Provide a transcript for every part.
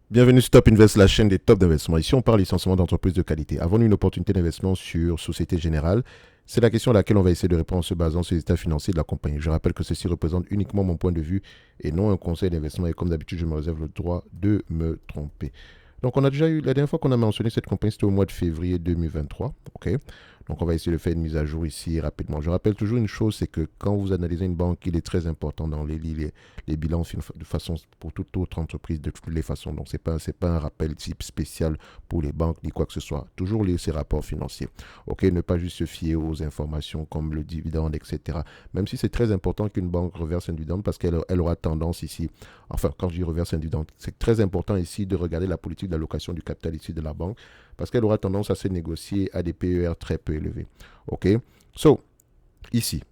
Bienvenue sur Top Invest, la chaîne des tops d'investissement. Ici, on parle essentiellement d'entreprises de qualité. Avons-nous une opportunité d'investissement sur Société Générale? C'est la question à laquelle on va essayer de répondre en se basant sur les états financiers de la compagnie. Je rappelle que ceci représente uniquement mon point de vue et non un conseil d'investissement. Et comme d'habitude, je me réserve le droit de me tromper. Donc, on a déjà eu, la dernière fois qu'on a mentionné cette compagnie, c'était au mois de février 2023. OK. Donc, on va essayer de faire une mise à jour ici rapidement. Je rappelle toujours une chose, c'est que quand vous analysez une banque, il est très important dans les bilans de façon pour toute autre entreprise de toutes les façons. Donc, c'est pas un rappel type spécial pour les banques ni quoi que ce soit. Toujours lire ces rapports financiers. OK. Ne pas juste se fier aux informations comme le dividende, etc. Même si c'est très important qu'une banque reverse un dividende parce qu'elle aura tendance ici, enfin, quand je dis reverse un dividende, c'est très important ici de regarder la politique d'allocation du capital ici de la banque parce qu'elle aura tendance à se négocier à des PER très peu élevés. OK. So, ici,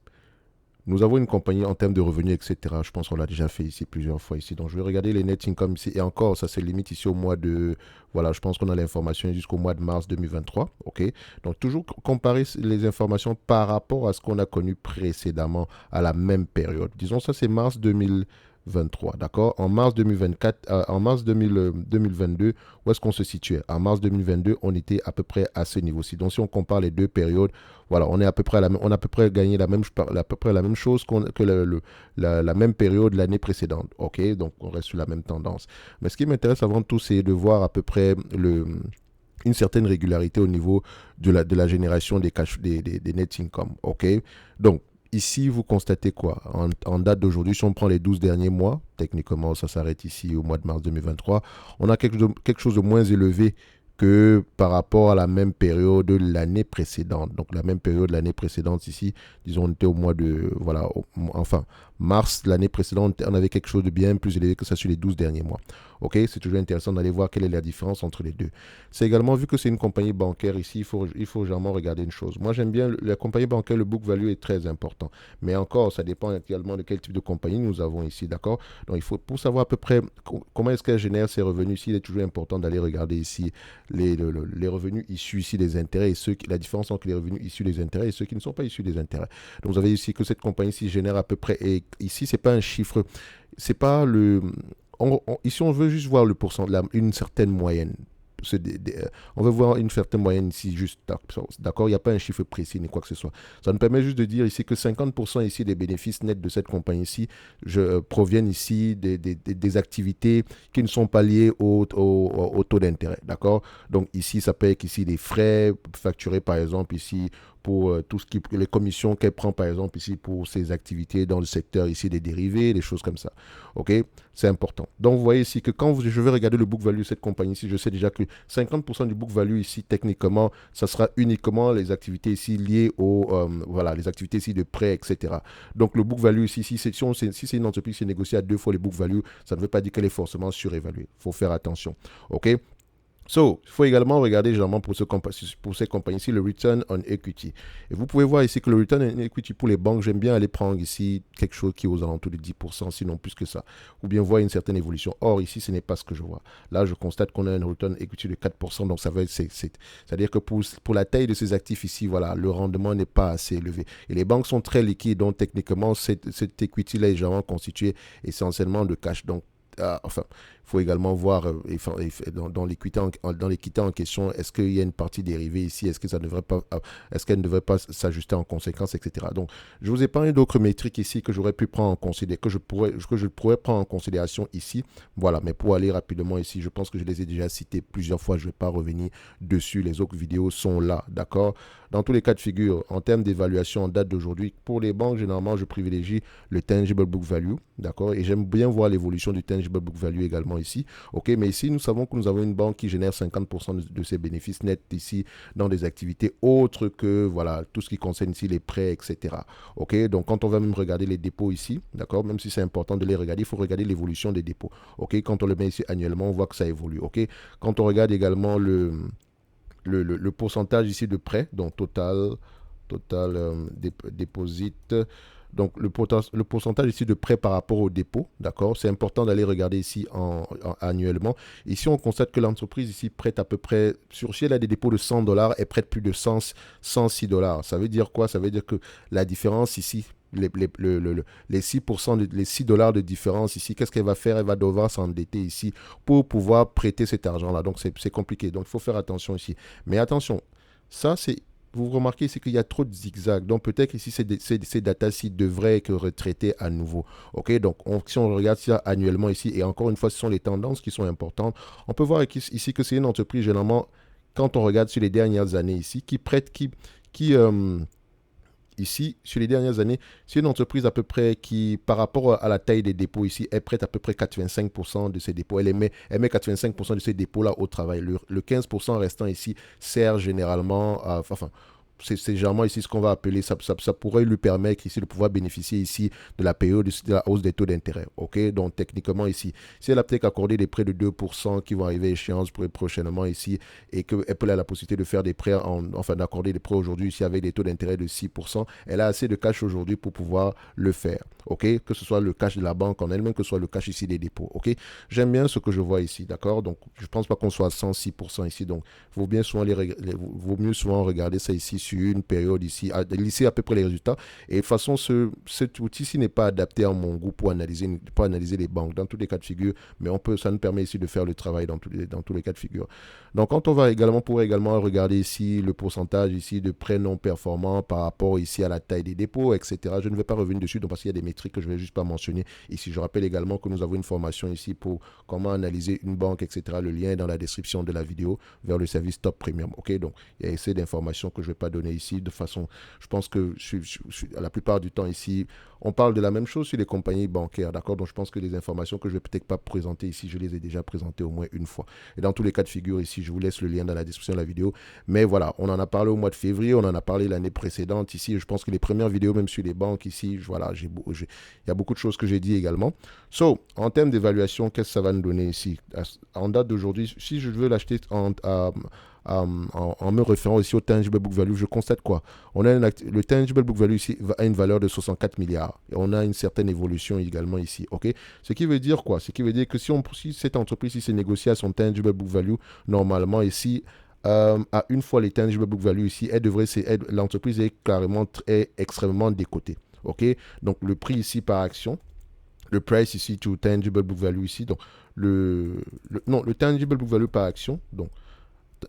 nous avons une compagnie en termes de revenus, etc. Je pense qu'on l'a déjà fait ici plusieurs fois ici. Donc, je vais regarder les net income ici. Et encore, ça se limite ici au mois de... Voilà, je pense qu'on a l'information jusqu'au mois de mars 2023. OK. Donc, toujours comparer les informations par rapport à ce qu'on a connu précédemment à la même période. Disons, ça, c'est mars 2023, d'accord. En mars 2024, en mars 2022, où est-ce qu'on se situait? En mars 2022, on était à peu près à ce niveau-ci. Donc, si on compare les deux périodes, voilà, on est à peu près on a à peu près gagné à peu près la même chose que la même période l'année précédente. OK, donc on reste sur la même tendance. Mais ce qui m'intéresse avant tout, c'est de voir à peu près une certaine régularité au niveau de la génération des net income. OK, donc ici, vous constatez quoi en date d'aujourd'hui, si on prend les 12 derniers mois, techniquement, ça s'arrête ici au mois de mars 2023, on a quelque chose de moins élevé que par rapport à la même période de l'année précédente. Donc la même période de l'année précédente ici, disons on était au mois de, voilà, enfin, mars l'année précédente, on avait quelque chose de bien plus élevé que ça sur les 12 derniers mois. Ok, c'est toujours intéressant d'aller voir quelle est la différence entre les deux. C'est également, vu que c'est une compagnie bancaire ici, il faut généralement regarder une chose. Moi j'aime bien la compagnie bancaire, le book value est très important. Mais encore, ça dépend également de quel type de compagnie nous avons ici, d'accord? Donc il faut, pour savoir à peu près comment est-ce qu'elle génère ses revenus ici, il est toujours important d'aller regarder ici les revenus issus ici des intérêts et la différence entre les revenus issus des intérêts et ceux qui ne sont pas issus des intérêts. Donc vous avez ici que cette compagnie-ci génère à peu près, et ici c'est pas un chiffre, c'est pas le, ici on veut juste voir le pourcentage, une certaine moyenne. On veut voir une certaine moyenne ici, juste, d'accord, il n'y a pas un chiffre précis ni quoi que ce soit. Ça nous permet juste de dire ici que 50% ici des bénéfices nets de cette compagnie-ci proviennent ici des activités qui ne sont pas liées au taux d'intérêt, d'accord. Donc ici, ça peut être ici des frais facturés par exemple ici pour tout ce qui, les commissions qu'elle prend par exemple ici pour ses activités dans le secteur ici des dérivés, des choses comme ça. Ok, c'est important. Donc vous voyez ici que quand je vais regarder le book value de cette compagnie ici, je sais déjà que 50% du book value ici techniquement, ça sera uniquement les activités ici liées voilà, les activités ici de prêt, etc. Donc le book value ici, si c'est une entreprise qui est négociée à deux fois le book value, ça ne veut pas dire qu'elle est forcément surévaluée. Il faut faire attention. Ok. So, il faut également regarder généralement pour ces compagnies-ci le return on equity. Et vous pouvez voir ici que le return on equity pour les banques, j'aime bien aller prendre ici quelque chose qui est aux alentours de 10%, sinon plus que ça. Ou bien voir une certaine évolution. Or, ici, ce n'est pas ce que je vois. Là, je constate qu'on a un return on equity de 4%, donc c'est-à-dire que pour la taille de ces actifs ici, voilà, le rendement n'est pas assez élevé. Et les banques sont très liquides, donc techniquement, cette equity-là est généralement constituée essentiellement de cash. Donc, enfin, il faut également voir dans l'équité en question, est-ce qu'il y a une partie dérivée ici, est-ce qu'elle ne devrait pas s'ajuster en conséquence, etc. Donc, je vous ai parlé d'autres métriques ici que j'aurais pu prendre en considération, que je pourrais prendre en considération ici. Voilà, mais pour aller rapidement ici, je pense que je les ai déjà cités plusieurs fois, je ne vais pas revenir dessus. Les autres vidéos sont là, d'accord? Dans tous les cas de figure, en termes d'évaluation en date d'aujourd'hui, pour les banques, généralement, je privilégie le tangible book value, d'accord? Et j'aime bien voir l'évolution du tangible book value également ici. OK, mais ici, nous savons que nous avons une banque qui génère 50% de ses bénéfices nets ici dans des activités autres que, voilà, tout ce qui concerne ici les prêts, etc. OK, donc quand on va même regarder les dépôts ici, d'accord, même si c'est important de les regarder, il faut regarder l'évolution des dépôts. OK, quand on le met ici annuellement, on voit que ça évolue. OK, quand on regarde également le pourcentage ici de prêts, donc total déposit. Donc, le pourcentage ici de prêt par rapport au dépôt, d'accord? C'est important d'aller regarder ici annuellement. Ici, on constate que l'entreprise ici prête à peu près, si elle a des dépôts de 100 dollars, elle prête plus de 106 dollars. Ça veut dire quoi? Ça veut dire que la différence ici, les 6%, les 6 dollars de différence ici, qu'est-ce qu'elle va faire? Elle va devoir s'endetter ici pour pouvoir prêter cet argent-là. Donc, c'est compliqué. Donc, il faut faire attention ici. Mais attention, ça, c'est vous remarquez ici qu'il y a trop de zigzags. Donc peut-être ici, ces datas-ci devraient être retraitées à nouveau. OK, donc si on regarde ça annuellement ici, et encore une fois, ce sont les tendances qui sont importantes, on peut voir ici que c'est une entreprise, généralement, quand on regarde sur les dernières années ici, qui prête, ici, sur les dernières années, c'est une entreprise à peu près qui, par rapport à la taille des dépôts ici, elle prête à peu près 85% de ses dépôts. Elle met 85% de ses dépôts-là au travail. Le 15% restant ici sert généralement à... Enfin, c'est généralement ici ce qu'on va appeler, ça pourrait lui permettre ici de pouvoir bénéficier ici de la période de la hausse des taux d'intérêt. OK, donc techniquement ici, si elle a peut-être accordé des prêts de 2% qui vont arriver à échéance prochainement ici et qu'elle peut avoir la possibilité de faire des prêts, enfin d'accorder des prêts aujourd'hui ici avec des taux d'intérêt de 6%, elle a assez de cash aujourd'hui pour pouvoir le faire. OK, que ce soit le cash de la banque en elle-même, que ce soit le cash ici des dépôts. OK, j'aime bien ce que je vois ici, d'accord? Donc, je ne pense pas qu'on soit à 106% ici. Donc, il vaut mieux souvent regarder ça ici sur une période ici, lisser à peu près les résultats. Et de toute façon, cet outil-ci n'est pas adapté à mon goût pour analyser les banques dans tous les cas de figure, mais ça nous permet ici de faire le travail dans tous les cas de figure. Donc, quand on pourrait également regarder ici le pourcentage ici de prêts non performants par rapport ici à la taille des dépôts, etc. Je ne vais pas revenir dessus donc, parce qu'il y a des métriques que je ne vais juste pas mentionner ici. Je rappelle également que nous avons une formation ici pour comment analyser une banque, etc. Le lien est dans la description de la vidéo vers le service Top Premium. OK, donc il y a assez d'informations que je ne vais pas donner ici de façon, je pense que la plupart du temps ici, on parle de la même chose sur les compagnies bancaires, d'accord? Donc je pense que les informations que je ne vais peut-être pas présenter ici, je les ai déjà présentées au moins une fois. Et dans tous les cas de figure ici, je vous laisse le lien dans la description de la vidéo. Mais voilà, on en a parlé au mois de février, on en a parlé l'année précédente ici. Je pense que les premières vidéos, même sur les banques ici, voilà, il y a beaucoup de choses que j'ai dit également. So, en termes d'évaluation, qu'est-ce que ça va nous donner ici? En date d'aujourd'hui, si je veux l'acheter en me référant aussi au tangible book value, je constate quoi? Le tangible book value ici a une valeur de 64 milliards. Et on a une certaine évolution également ici. OK? Ce qui veut dire quoi? Ce qui veut dire que si cette entreprise s'est négociée à son tangible book value, normalement ici, à une fois les tangible book value ici, l'entreprise est extrêmement décotée. OK? Donc le prix ici par action, le price ici to tangible book value ici, donc le tangible book value par action, donc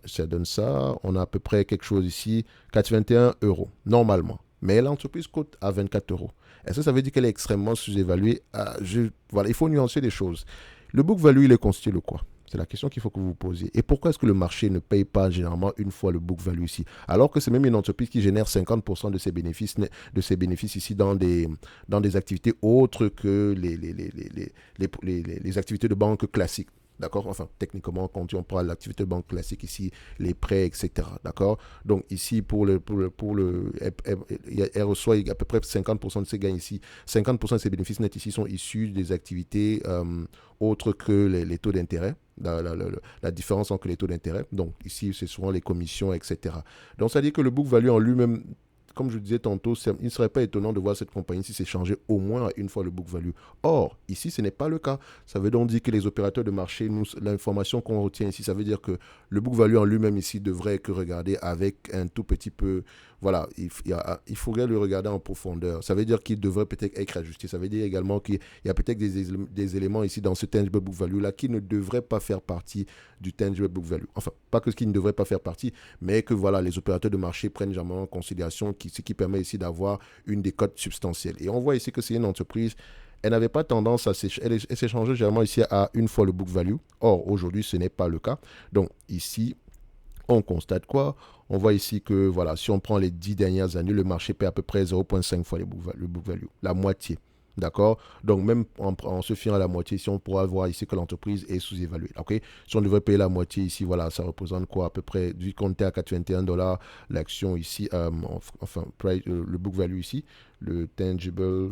ça donne ça. On a à peu près quelque chose ici, 4,21 euros, normalement. Mais l'entreprise coûte à 24 euros. Est-ce que ça veut dire qu'elle est extrêmement sous-évaluée? Voilà, il faut nuancer les choses. Le book value, il est constitué de quoi? C'est la question qu'il faut que vous vous posiez. Et pourquoi est-ce que le marché ne paye pas généralement une fois le book value ici? Alors que c'est même une entreprise qui génère 50% de ses bénéfices ici dans des activités autres que les activités de banque classiques. D'accord? Enfin, techniquement, quand on parle de l'activité de banque classique ici, les prêts, etc. D'accord? Donc ici, elle reçoit à peu près 50% de ses gains ici. 50% de ses bénéfices nets ici sont issus des activités autres que les taux d'intérêt. La différence entre les taux d'intérêt. Donc ici, c'est souvent les commissions, etc. Donc ça veut dire que le book value en lui-même, comme je disais tantôt, il ne serait pas étonnant de voir cette compagnie-ci s'échanger au moins une fois le book value. Or, ici, ce n'est pas le cas. Ça veut donc dire que les opérateurs de marché, l'information qu'on retient ici, ça veut dire que le book value en lui-même ici devrait être regardé avec un tout petit peu... Voilà, il faudrait le regarder en profondeur. Ça veut dire qu'il devrait peut-être être ajusté. Ça veut dire également qu'il y a peut-être des éléments ici dans ce tangible book value-là qui ne devraient pas faire partie du tangible book value. Enfin, pas que ce qui ne devrait pas faire partie, mais que voilà, les opérateurs de marché prennent généralement en considération ce qui permet ici d'avoir une décote substantielle. Et on voit ici que c'est une entreprise, elle n'avait pas tendance à s'échanger généralement ici à une fois le book value. Or, aujourd'hui, ce n'est pas le cas. Donc, ici, on constate quoi? On voit ici que, voilà, si on prend les 10 dernières années, le marché paie à peu près 0,5 fois le book value, la moitié. D'accord? Donc, même en se fiant à la moitié, ici, on pourra voir ici que l'entreprise est sous-évaluée. OK? Si on devrait payer la moitié ici, voilà, ça représente quoi? À peu près, vu qu'on était à 81 $, l'action ici, le book value ici, le tangible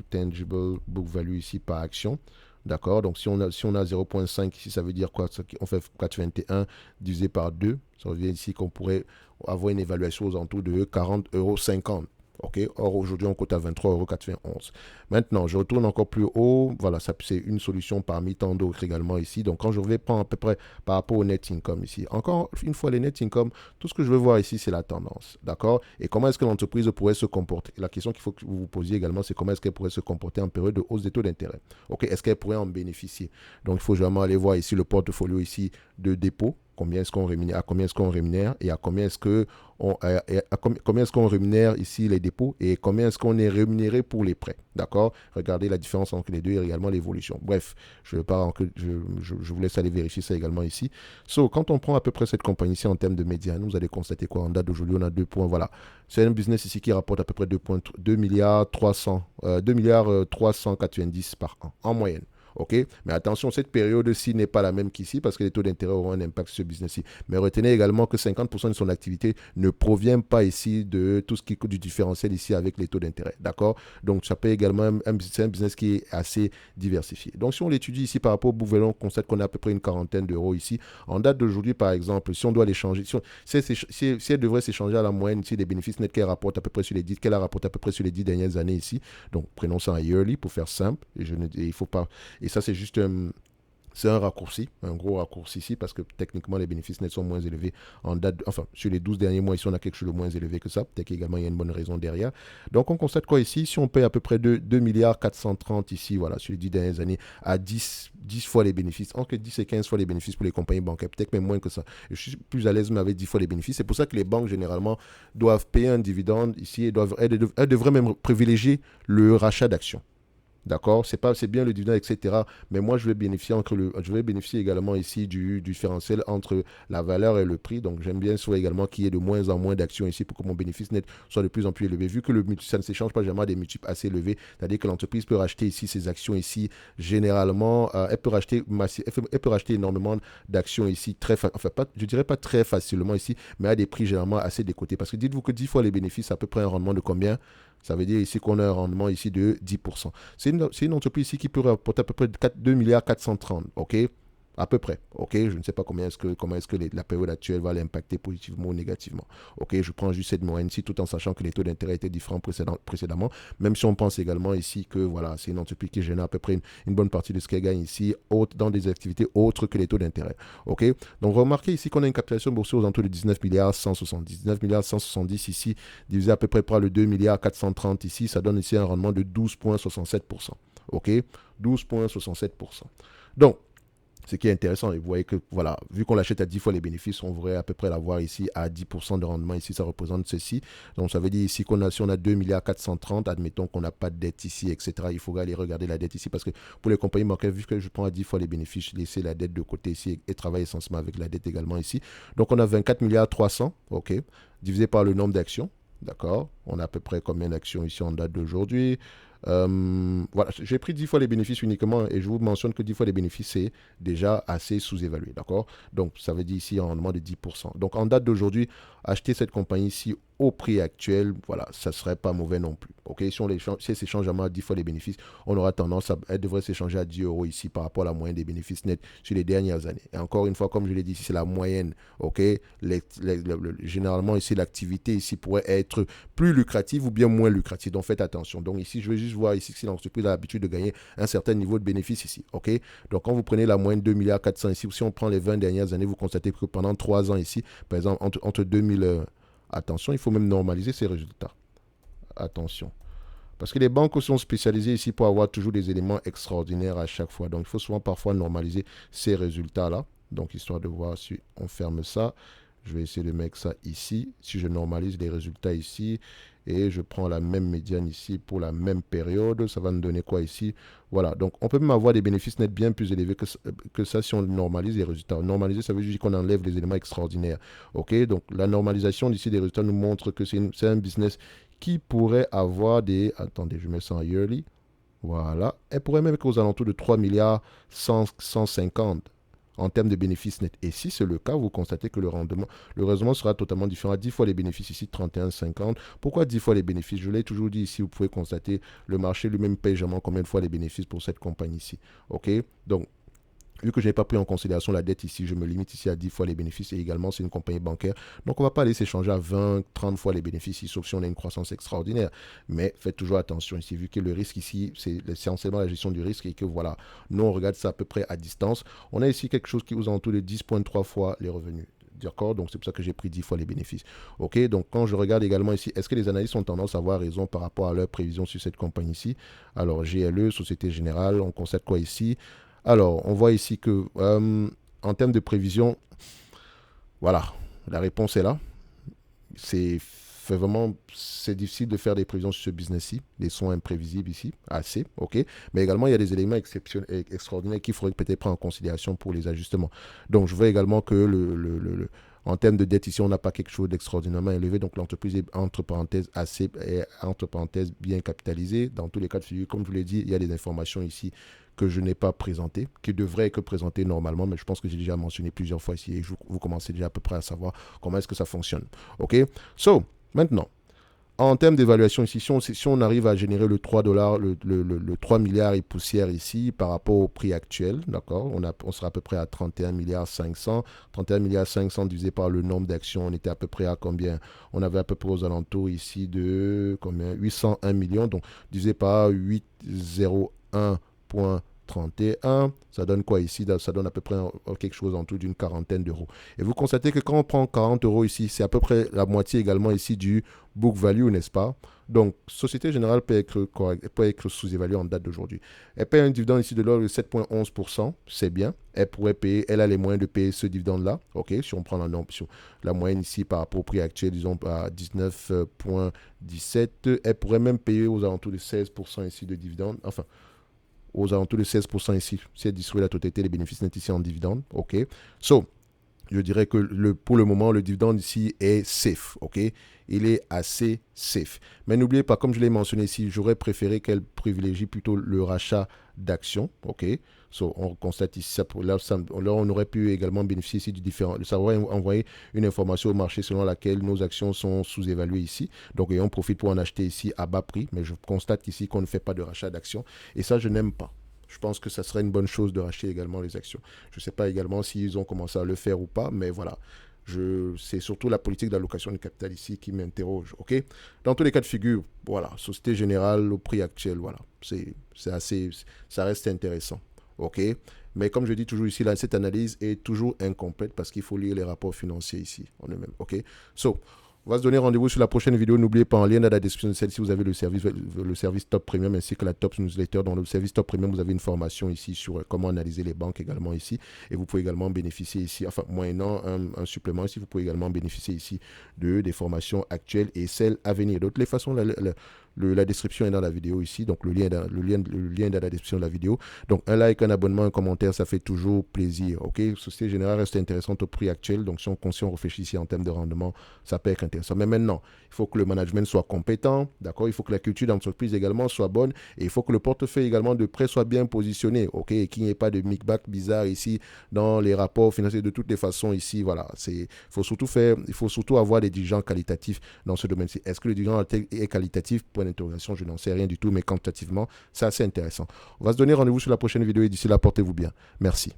book value ici par action. D'accord? Donc, si on a 0,5 ici, ça veut dire quoi? On fait 4,21 divisé par 2. Ça revient ici qu'on pourrait avoir une évaluation aux alentours de 40,50 €. OK? Or, aujourd'hui, on cote à 23,91 €. Maintenant, je retourne encore plus haut. Voilà, ça, c'est une solution parmi tant d'autres également ici. Donc, quand je vais prendre à peu près par rapport au net income ici, encore une fois, les net income, tout ce que je veux voir ici, c'est la tendance. D'accord? Et comment est-ce que l'entreprise pourrait se comporter? La question qu'il faut que vous vous posiez également, c'est comment est-ce qu'elle pourrait se comporter en période de hausse des taux d'intérêt? OK? Est-ce qu'elle pourrait en bénéficier? Donc, il faut vraiment aller voir ici le portfolio ici de dépôt. Combien est-ce qu'on rémunère, à combien est-ce qu'on rémunère et à combien est-ce que combien est-ce qu'on rémunère ici les dépôts et combien est-ce qu'on est rémunéré pour les prêts. D'accord? Regardez la différence entre les deux et également l'évolution. Bref, je vous laisse aller vérifier ça également ici. So, quand on prend à peu près cette compagnie ici en termes de médiane, vous allez constater quoi? En date d'aujourd'hui, on a 2 points. Voilà. C'est un business ici qui rapporte à peu près 2 milliards 2 milliards 390 par an en moyenne. OK? Mais attention, cette période-ci n'est pas la même qu'ici parce que les taux d'intérêt auront un impact sur ce business-ci. Mais retenez également que 50% de son activité ne provient pas ici de tout ce qui est du différentiel ici avec les taux d'intérêt. D'accord? Donc, ça peut également, c'est un business qui est assez diversifié. Donc, si on l'étudie ici par rapport au Bouvelon, on constate qu'on a à peu près une quarantaine d'euros ici. En date d'aujourd'hui, par exemple, si on doit l'échanger, si elle devrait s'échanger à la moyenne ici des bénéfices nets qu'elle rapporte à peu près sur les 10, qu'elle a rapporté à peu près sur les 10 dernières années ici. Donc, prenons ça en yearly pour faire simple. Et il faut pas. Et ça, c'est juste c'est un raccourci, un gros raccourci ici, parce que techniquement, les bénéfices nets sont moins élevés en date, enfin, sur les 12 derniers mois, ici, on a quelque chose de moins élevé que ça. Peut-être qu'également, il y a une bonne raison derrière. Donc, on constate quoi ici? Si on paye à peu près 2 milliards 430 ici, voilà, sur les 10 dernières années, à 10 fois les bénéfices, entre 10 et 15 fois les bénéfices pour les compagnies bancaires, peut-être même moins que ça. Je suis plus à l'aise, mais avec 10 fois les bénéfices. C'est pour ça que les banques, généralement, doivent payer un dividende ici et elles devraient même privilégier le rachat d'actions. D'accord? C'est bien le dividende, etc. Mais moi, je vais bénéficier également ici du différentiel entre la valeur et le prix. Donc, j'aime bien soit également qu'il y ait de moins en moins d'actions ici pour que mon bénéfice net soit de plus en plus élevé. Vu que ça ne s'échange pas jamais à des multiples assez élevés, c'est-à-dire que l'entreprise peut racheter ici ses actions ici. Généralement, elle peut racheter énormément d'actions ici enfin, je dirais pas très facilement ici, mais à des prix généralement assez décotés. Parce que dites-vous que 10 fois les bénéfices, c'est à peu près un rendement de combien? Ça veut dire ici qu'on a un rendement ici de 10%. C'est une entreprise ici qui peut rapporter à peu près 2 milliards 430, OK? À peu près, OK? Je ne sais pas comment est-ce que la période actuelle va l'impacter positivement ou négativement. OK, je prends juste cette moyenne ici tout en sachant que les taux d'intérêt étaient différents précédemment, même si on pense également ici que voilà, c'est une entreprise qui génère à peu près une bonne partie de ce qu'elle gagne ici dans des activités autres que les taux d'intérêt. OK? Donc remarquez ici qu'on a une capitalisation boursière aux alentours de 19 milliards 170. 19 milliards 170 ici, divisé à peu près par le 2 milliards 430 ici, ça donne ici un rendement de 12,67%. OK? 12,67%. Donc, ce qui est intéressant, et vous voyez que, voilà, vu qu'on l'achète à 10 fois les bénéfices, on devrait à peu près l'avoir ici à 10% de rendement. Ici, ça représente ceci. Donc, ça veut dire ici si on a 2 milliards 430, admettons qu'on n'a pas de dette ici, etc. Il faudra aller regarder la dette ici parce que pour les compagnies bancaires, vu que je prends à 10 fois les bénéfices, je laisse la dette de côté ici et travaille essentiellement avec la dette également ici. Donc, on a 24 milliards 300, OK, divisé par le nombre d'actions. D'accord? On a à peu près combien d'actions ici en date d'aujourd'hui? Voilà, j'ai pris 10 fois les bénéfices uniquement et je vous mentionne que 10 fois les bénéfices, c'est déjà assez sous-évalué. D'accord? Donc, ça veut dire ici un rendement de 10%. Donc, en date d'aujourd'hui, acheter cette compagnie ici au prix actuel, voilà, ça ne serait pas mauvais non plus. OK? Si elle s'échange à 10 fois les bénéfices, on aura tendance elle devrait s'échanger à 10 euros ici par rapport à la moyenne des bénéfices nets sur les dernières années. Et encore une fois, comme je l'ai dit, ici, c'est la moyenne. OK? Généralement, ici, l'activité ici pourrait être plus lucrative ou bien moins lucrative. Donc, faites attention. Donc, ici, je vais juste voir ici si l'entreprise a l'habitude de gagner un certain niveau de bénéfice ici. OK? Donc, quand vous prenez la moyenne 2 milliards 400 ici, si on prend les 20 dernières années, vous constatez que pendant 3 ans ici, par exemple, entre 2000... attention, il faut même normaliser ces résultats. Attention. Parce que les banques sont spécialisées ici pour avoir toujours des éléments extraordinaires à chaque fois. Donc, il faut souvent parfois normaliser ces résultats-là. Donc, histoire de voir si on ferme ça. Je vais essayer de mettre ça ici. Si je normalise les résultats ici et je prends la même médiane ici pour la même période, ça va nous donner quoi ici? Voilà, donc on peut même avoir des bénéfices nets bien plus élevés que ça si on normalise les résultats. Normaliser, ça veut dire qu'on enlève les éléments extraordinaires. OK, donc la normalisation d'ici des résultats nous montre que c'est un business qui pourrait avoir des... Attendez, je mets ça en yearly. Voilà, elle pourrait même être aux alentours de 3 milliards 150 en termes de bénéfices nets. Et si c'est le cas, vous constatez que le raisonnement sera totalement différent. À 10 fois les bénéfices ici, 31,50. Pourquoi 10 fois les bénéfices? Je l'ai toujours dit ici, vous pouvez constater, le marché lui-même paye jamais combien de fois les bénéfices pour cette compagnie ici. OK? Donc, vu que je n'ai pas pris en considération la dette ici, je me limite ici à 10 fois les bénéfices et également c'est une compagnie bancaire. Donc on ne va pas aller s'échanger à 20, 30 fois les bénéfices ici, sauf si on a une croissance extraordinaire. Mais faites toujours attention ici, vu que le risque ici, c'est essentiellement la gestion du risque et que voilà, nous on regarde ça à peu près à distance. On a ici quelque chose qui vous entoure de 10,3 fois les revenus. D'accord, donc c'est pour ça que j'ai pris 10 fois les bénéfices. Ok, donc quand je regarde également ici, est-ce que les analystes ont tendance à avoir raison par rapport à leurs prévisions sur cette compagnie ici? Alors, GLE, Société Générale, on constate quoi ici? Alors, on voit ici que en termes de prévision, voilà, la réponse est là. C'est difficile de faire des prévisions sur ce business-ci. Les sont imprévisibles ici, assez, ok. Mais également, il y a des éléments extraordinaires qu'il faudrait peut-être prendre en considération pour les ajustements. Donc, je vois également que en termes de dette ici, on n'a pas quelque chose d'extraordinairement élevé. Donc, l'entreprise est entre parenthèses bien capitalisée. Dans tous les cas de figure, comme je vous l'ai dit, il y a des informations ici que je n'ai pas présentées, qui devraient être présentées normalement, mais je pense que j'ai déjà mentionné plusieurs fois ici et vous commencez déjà à peu près à savoir comment est-ce que ça fonctionne. OK? So, maintenant, en termes d'évaluation ici, si on arrive à générer le 3 dollars, le 3 milliards et poussière ici par rapport au prix actuel, d'accord, on sera à peu près à 31 milliards 500. 31 milliards 500 divisé par le nombre d'actions, on était à peu près à combien? On avait à peu près aux alentours ici de combien? 801 millions, donc divisé par 801,31, ça donne quoi ici? Ça donne à peu près quelque chose en tout d'une quarantaine d'euros. Et vous constatez que quand on prend 40 euros ici, c'est à peu près la moitié également ici du book value, n'est-ce pas? Donc, Société Générale peut être sous-évaluée en date d'aujourd'hui. Elle paye un dividende ici de l'ordre de 7,11%, c'est bien. Elle a les moyens de payer ce dividende-là. OK, si on prend la moyenne ici par rapport au prix actuel, disons à 19,17, elle pourrait même payer aux alentours de 16% ici de dividende. Enfin, aux alentours de 16% ici, si elle distribue la totalité des bénéfices nets ici en dividende. OK. So, je dirais que pour le moment, le dividende ici est safe. OK. Il est assez safe. Mais n'oubliez pas, comme je l'ai mentionné ici, j'aurais préféré qu'elle privilégie plutôt le rachat d'actions. OK. So, on constate ici, là, on aurait pu également bénéficier ici du différent. Ça aurait envoyé une information au marché selon laquelle nos actions sont sous-évaluées ici. Donc, et on profite pour en acheter ici à bas prix. Mais je constate qu'ici, qu'on ne fait pas de rachat d'actions. Et ça, je n'aime pas. Je pense que ça serait une bonne chose de racheter également les actions. Je ne sais pas également s'ils ont commencé à le faire ou pas, mais voilà. C'est surtout la politique d'allocation du capital ici qui m'interroge. OK? Dans tous les cas de figure, voilà, Société Générale au prix actuel, voilà. Ça reste intéressant. OK? Mais comme je dis toujours ici, là, cette analyse est toujours incomplète parce qu'il faut lire les rapports financiers ici en eux-mêmes. OK? So, on va se donner rendez-vous sur la prochaine vidéo. N'oubliez pas, en lien dans la description de celle-ci, vous avez le service Top Premium ainsi que la Top Newsletter. Dans le service Top Premium, vous avez une formation ici sur comment analyser les banques également ici. Et vous pouvez également bénéficier ici, enfin, moyennant un supplément ici, vous pouvez également bénéficier ici des formations actuelles et celles à venir. De toutes les façons, la description est dans la vidéo ici, donc le lien est dans la description de la vidéo. Donc un like, un abonnement, un commentaire, ça fait toujours plaisir. OK, Société Générale reste intéressante au prix actuel, donc si on réfléchit ici en termes de rendement, ça peut être intéressant. Mais maintenant, il faut que le management soit compétent, d'accord, il faut que la culture d'entreprise également soit bonne et il faut que le portefeuille également de prêt soit bien positionné, OK, et qu'il n'y ait pas de micmac bizarre ici dans les rapports financiers de toutes les façons ici, voilà. Il faut surtout avoir des dirigeants qualitatifs dans ce domaine-ci. Est-ce que le dirigeant est qualitatif? D'interrogation, je n'en sais rien du tout, mais quantitativement, c'est assez intéressant. On va se donner rendez-vous sur la prochaine vidéo et d'ici là, portez-vous bien. Merci.